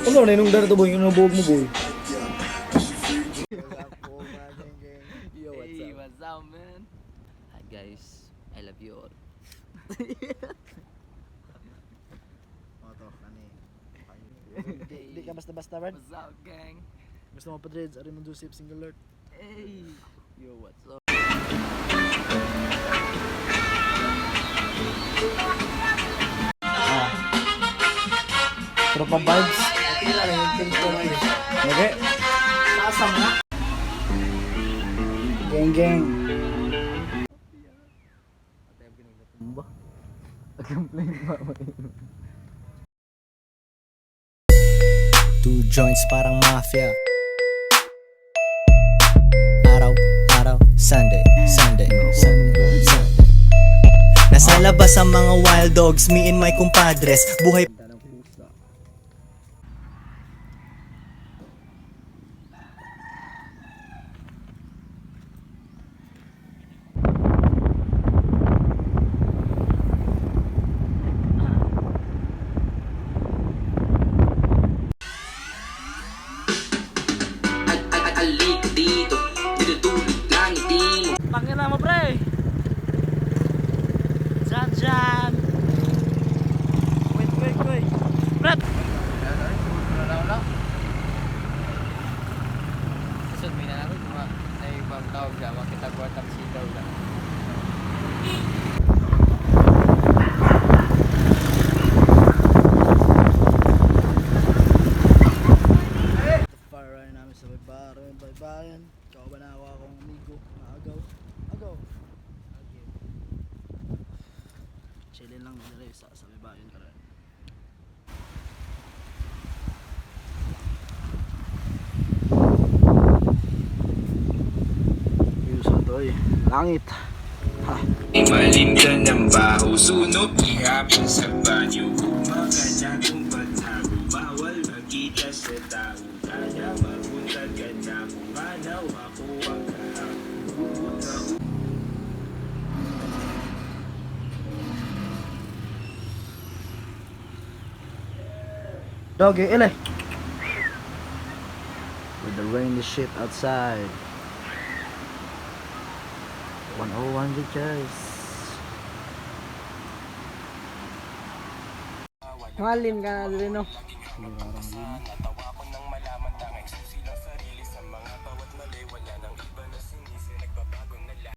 Ano na nung darato boy, yung nabuhog mo boy. Yo, what's up, man? Hi guys, I love you all. Moto kani. Di ka basta-basta Brad. What's up, gang? Gusto mo pa dreads, ari mo Joseph single alert. Hey, yo, what's up? Tropa vibes. Okay. Sasam na. Geng. Two joints parang mafia. Araw, Sunday. Nasa labas ang mga wild dogs, me and my compadres. Buhay Pangina mo, pre. Jan. Wait. Brad. Susod mo na ako mga sa ibang tawag sa makita ko at taxi daw lang. Fire ride namin sa baybayin. Ikaw ba na ako akong amigo? Agaw. Okay. Chillin lang dito sa baybayin ka rin. Views ito langit. Ha. Imalim ka ng baho, sunog ihapon sa banyo. Kumagana kung pagtago, bawal magkita sa tao. Kaya magpunta ka na kung manaw ako ang kahapon. Doggy, ile. With the rainy shit outside. 101 guys. Malin ka na rin, no?